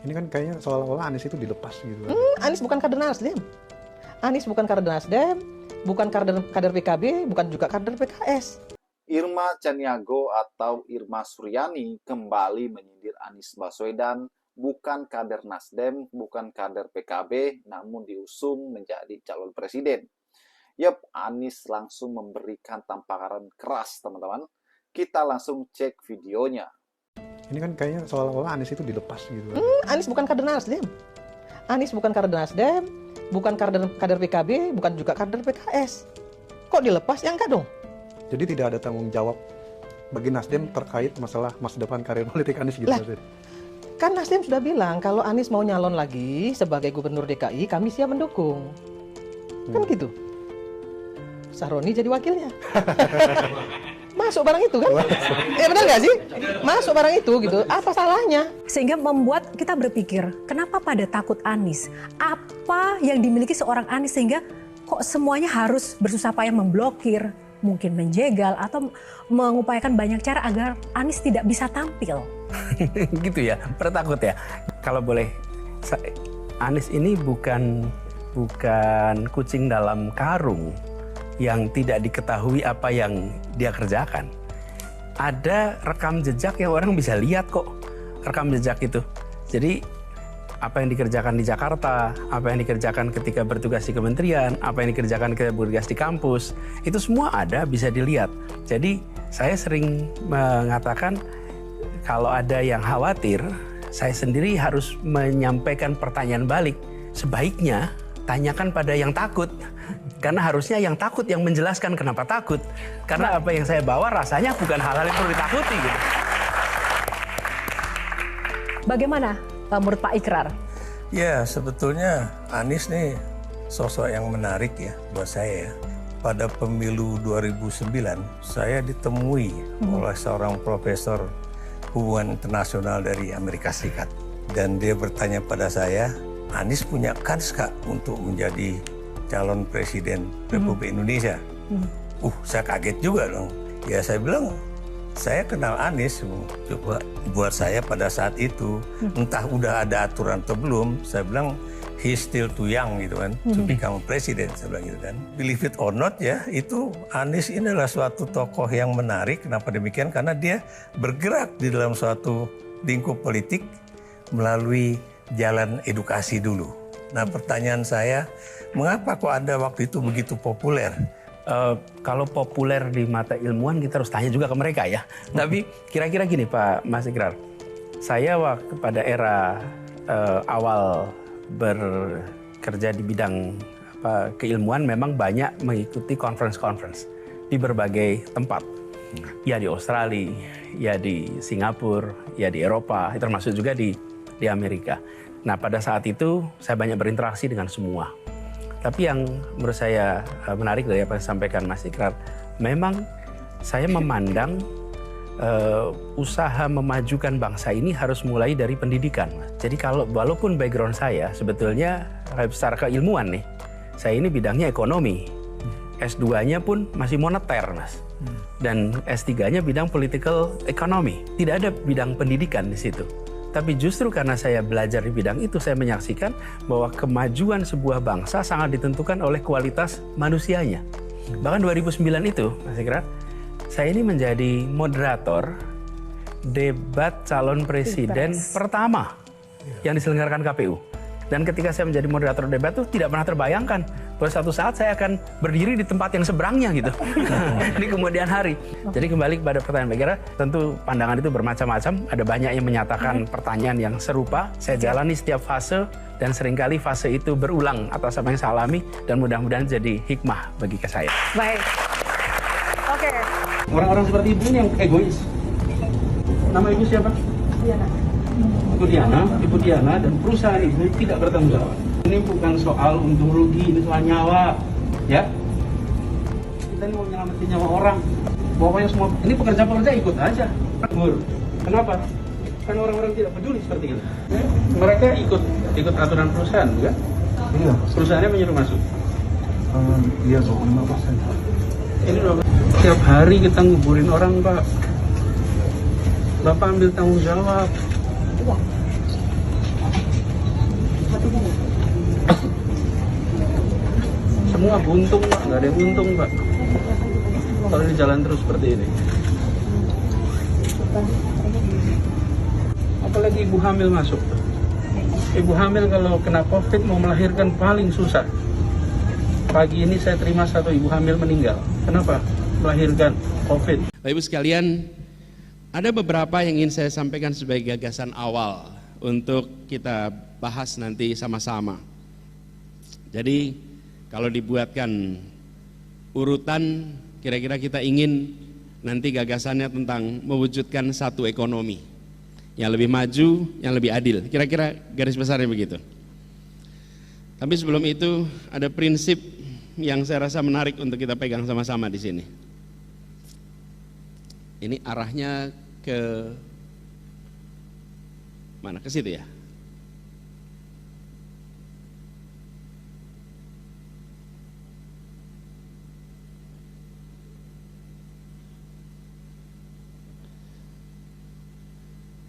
Ini kan kayaknya seolah-olah Anies itu dilepas gitu. Anies bukan kader Nasdem. Anies bukan kader Nasdem, bukan kader PKB, bukan juga kader PKS. Irma Caniago atau Irma Suryani kembali menyindir Anies Baswedan, bukan kader Nasdem, bukan kader PKB, namun diusung menjadi calon presiden. Yap, Anies langsung memberikan tamparan keras, teman-teman. Kita langsung cek videonya. Ini kan kayaknya seolah-olah Anies itu dilepas gitu. Anies bukan kader Nasdem. Anies bukan kader Nasdem, bukan kader PKB, bukan juga kader PKS. Kok dilepas? Ya enggak dong. Jadi tidak ada tanggung jawab bagi Nasdem terkait masalah masa depan karir politik Anies gitu. Lah, kan Nasdem sudah bilang kalau Anies mau nyalon lagi sebagai gubernur DKI, kami siap mendukung. Kan gitu. Sahroni jadi wakilnya. Masuk barang itu kan? Benar nggak sih? Masuk barang itu gitu. Apa salahnya? Sehingga membuat kita berpikir, kenapa pada takut Anies? Apa yang dimiliki seorang Anies sehingga kok semuanya harus bersusah payah memblokir, mungkin menjegal atau mengupayakan banyak cara agar Anies tidak bisa tampil? Gitu ya, takut ya. Kalau boleh, Anies ini bukan kucing dalam karung yang tidak diketahui apa yang dia kerjakan. Ada rekam jejak yang orang bisa lihat kok, rekam jejak itu. Jadi apa yang dikerjakan di Jakarta, apa yang dikerjakan ketika bertugas di kementerian, apa yang dikerjakan ketika bertugas di kampus, itu semua ada, bisa dilihat. Jadi saya sering mengatakan kalau ada yang khawatir, saya sendiri harus menyampaikan pertanyaan balik. Sebaiknya tanyakan pada yang takut. Karena harusnya yang takut yang menjelaskan kenapa takut. Karena apa yang saya bawa rasanya bukan hal-hal yang perlu ditakuti gitu. Bagaimana menurut Pak Ikrar? Ya, sebetulnya Anies nih sosok yang menarik ya buat saya. Pada pemilu 2009, saya ditemui oleh seorang profesor hubungan internasional dari Amerika Serikat. Dan dia bertanya pada saya, Anies punya kans Kak untuk menjadi calon presiden Republik Indonesia? Saya kaget juga dong. Ya saya bilang, saya kenal Anies. Coba buat saya pada saat itu, entah udah ada aturan atau belum, saya bilang he's still too young gitu kan, to become presiden, saya bilang gitu kan. Believe it or not ya, itu Anies ini adalah suatu tokoh yang menarik. Kenapa demikian? Karena dia bergerak di dalam suatu lingkup politik melalui jalan edukasi dulu. Nah pertanyaan saya, mengapa kok Anda waktu itu begitu populer? Kalau populer di mata ilmuwan kita harus tanya juga ke mereka ya. Tapi kira-kira gini Pak Mas Ikrar, saya waktu pada era awal bekerja di bidang keilmuan memang banyak mengikuti conference di berbagai tempat. Ya di Australia, ya di Singapura, ya di Eropa, termasuk juga di Amerika. Nah pada saat itu saya banyak berinteraksi dengan semua. Tapi yang menurut saya menarik dari apa yang disampaikan Mas Ikrar, memang saya memandang usaha memajukan bangsa ini harus mulai dari pendidikan. Jadi walaupun background saya sebetulnya secara keilmuan nih, saya ini bidangnya ekonomi. S2-nya pun masih moneter Mas. Dan S3-nya bidang political economy. Tidak ada bidang pendidikan di situ. Tapi justru karena saya belajar di bidang itu, saya menyaksikan bahwa kemajuan sebuah bangsa sangat ditentukan oleh kualitas manusianya. Bahkan 2009 itu, Mas Ikrar, saya ini menjadi moderator debat calon presiden pertama yang diselenggarakan KPU. Dan ketika saya menjadi moderator debat itu tidak pernah terbayangkan bahwa suatu saat saya akan berdiri di tempat yang seberangnya gitu. Di kemudian hari. Jadi kembali kepada pertanyaan Mbak Ira, tentu pandangan itu bermacam-macam. Ada banyak yang menyatakan pertanyaan yang serupa. Saya jalani setiap fase dan seringkali fase itu berulang atas apa yang saya alami dan mudah-mudahan jadi hikmah bagi saya. Baik. Oke. Orang-orang seperti ibu ini yang egois. Nama ibu siapa? Ibu Diana dan perusahaan ibu tidak bertanggung jawab. Ini bukan soal untung rugi, ini soal nyawa, ya. Kita ini mau menyelamatin nyawa orang. Pokoknya semua ini pekerja-pekerja ikut aja. Kenapa? Kan orang-orang tidak peduli seperti itu. Ya? Mereka ikut aturan perusahaan, bukan? Iya. Perusahaannya menyuruh masuk. Iya, 25%. Ini setiap hari kita nguburin orang, Pak. Bapak ambil tanggung jawab. Semua buntung Pak, nggak ada yang untung Pak. Kalau ini jalan terus seperti ini. Apalagi ibu hamil masuk. Ibu hamil kalau kena COVID mau melahirkan paling susah. Pagi ini saya terima satu ibu hamil meninggal. Kenapa? Melahirkan COVID. Bapak Ibu sekalian, ada beberapa yang ingin saya sampaikan sebagai gagasan awal untuk kita bahas nanti sama-sama. Jadi kalau dibuatkan urutan, kira-kira kita ingin nanti gagasannya tentang mewujudkan satu ekonomi yang lebih maju, yang lebih adil. Kira-kira garis besarnya begitu. Tapi sebelum itu ada prinsip yang saya rasa menarik untuk kita pegang sama-sama di sini. Ini arahnya ke mana? Ke situ ya?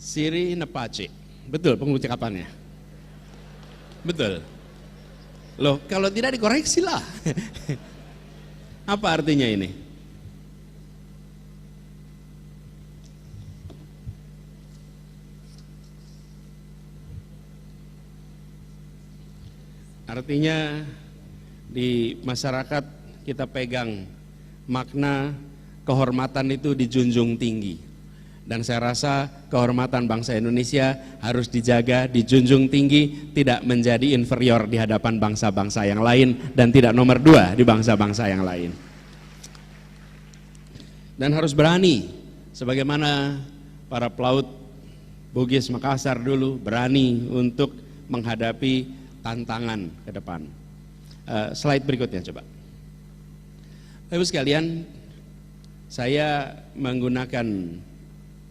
Siri Nepace, betul pengucapannya? Betul. Loh, kalau tidak dikoreksi lah. Apa artinya ini? Artinya di masyarakat kita pegang makna kehormatan itu dijunjung tinggi. Dan saya rasa kehormatan bangsa Indonesia harus dijaga, dijunjung tinggi, tidak menjadi inferior di hadapan bangsa-bangsa yang lain dan tidak nomor 2 di bangsa-bangsa yang lain. Dan harus berani, sebagaimana para pelaut Bugis Makassar dulu berani untuk menghadapi tantangan ke depan. Slide berikutnya coba. Bapak sekalian, saya menggunakan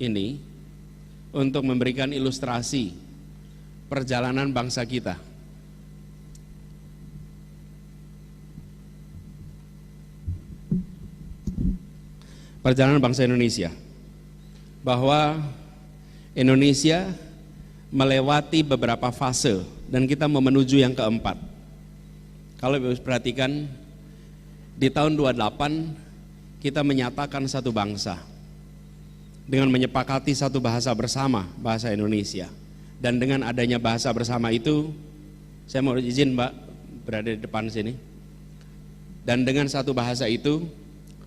ini untuk memberikan ilustrasi perjalanan bangsa kita. Perjalanan bangsa Indonesia, bahwa Indonesia melewati beberapa fase dan kita mau menuju yang keempat. Kalau Ibu perhatikan, di tahun 28 kita menyatakan satu bangsa dengan menyepakati satu bahasa bersama, bahasa Indonesia. Dan dengan adanya bahasa bersama itu, saya mau izin Mbak berada di depan sini. Dan dengan satu bahasa itu,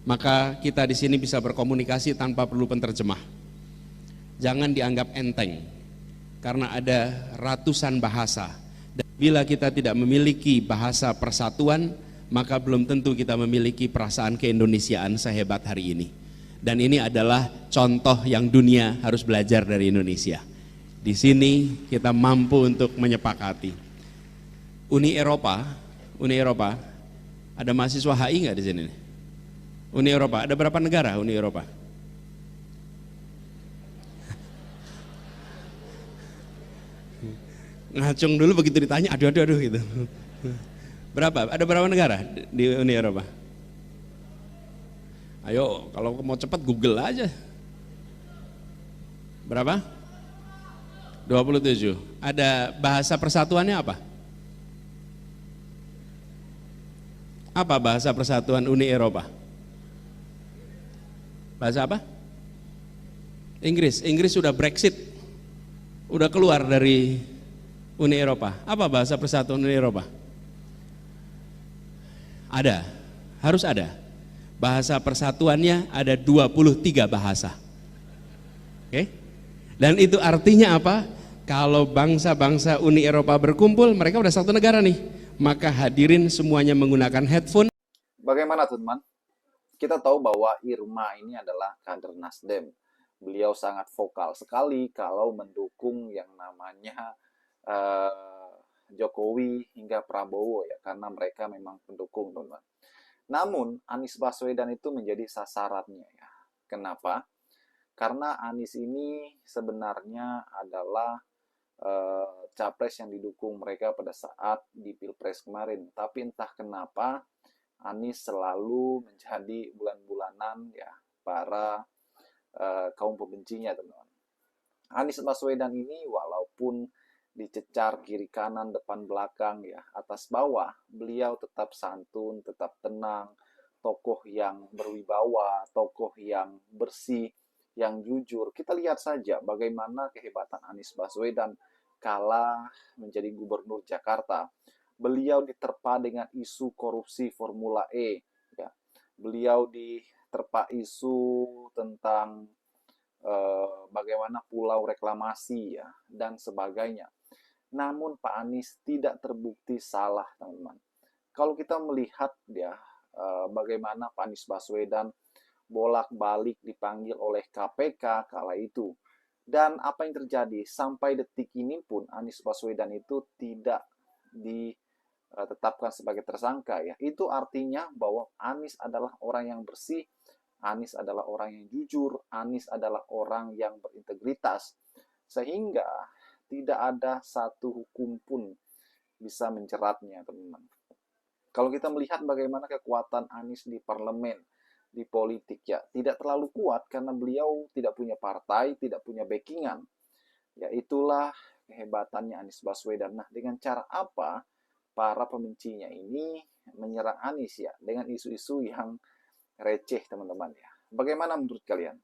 maka kita di sini bisa berkomunikasi tanpa perlu penterjemah. Jangan dianggap enteng, karena ada ratusan bahasa. Dan bila kita tidak memiliki bahasa persatuan, maka belum tentu kita memiliki perasaan keindonesiaan sehebat hari ini. Dan ini adalah contoh yang dunia harus belajar dari Indonesia. Di sini kita mampu untuk menyepakati. Uni Eropa, ada mahasiswa HI nggak di sini? Uni Eropa, ada berapa negara Uni Eropa? Ngacung dulu begitu ditanya, aduh gitu. Berapa? Ada berapa negara di Uni Eropa? Ayo, kalau mau cepat Google aja. Berapa? 27. Ada bahasa persatuannya apa? Apa bahasa persatuan Uni Eropa? Bahasa apa? Inggris. Inggris sudah Brexit. Udah keluar dari Uni Eropa. Apa bahasa persatuan Uni Eropa? Ada. Harus ada. Bahasa persatuannya ada 23 bahasa. Oke? Dan itu artinya apa? Kalau bangsa-bangsa Uni Eropa berkumpul, mereka udah satu negara nih. Maka hadirin semuanya menggunakan headphone. Bagaimana teman? Kita tahu bahwa Irma ini adalah kader Nasdem. Beliau sangat vokal sekali kalau mendukung yang namanya Jokowi hingga Prabowo ya, karena mereka memang pendukung, teman-teman. Namun Anies Baswedan itu menjadi sasarannya ya. Kenapa? Karena Anies ini sebenarnya adalah capres yang didukung mereka pada saat di Pilpres kemarin. Tapi entah kenapa Anies selalu menjadi bulan-bulanan ya para kaum pembencinya, teman-teman. Anies Baswedan ini walaupun dicecar kiri kanan, depan belakang, ya, atas bawah, beliau tetap santun, tetap tenang, tokoh yang berwibawa, tokoh yang bersih, yang jujur. Kita lihat saja bagaimana kehebatan Anies Baswedan kala menjadi gubernur Jakarta. Beliau diterpa dengan isu korupsi Formula E, ya. Beliau diterpa isu tentang bagaimana pulau reklamasi, ya, dan sebagainya. Namun Pak Anies tidak terbukti salah, teman-teman. Kalau kita melihat, ya, bagaimana Pak Anies Baswedan bolak-balik dipanggil oleh KPK kala itu. Dan apa yang terjadi? Sampai detik ini pun Anies Baswedan itu tidak ditetapkan sebagai tersangka, ya. Itu artinya bahwa Anies adalah orang yang bersih, Anies adalah orang yang jujur, Anies adalah orang yang berintegritas. Sehingga tidak ada satu hukum pun bisa menjeratnya, teman-teman. Kalau kita melihat bagaimana kekuatan Anies di parlemen, di politik, ya, tidak terlalu kuat karena beliau tidak punya partai, tidak punya backingan. Ya, itulah kehebatannya Anies Baswedan. Nah, dengan cara apa para pembencinya ini menyerang Anies, ya? Dengan isu-isu yang receh, teman-teman, ya. Bagaimana menurut kalian?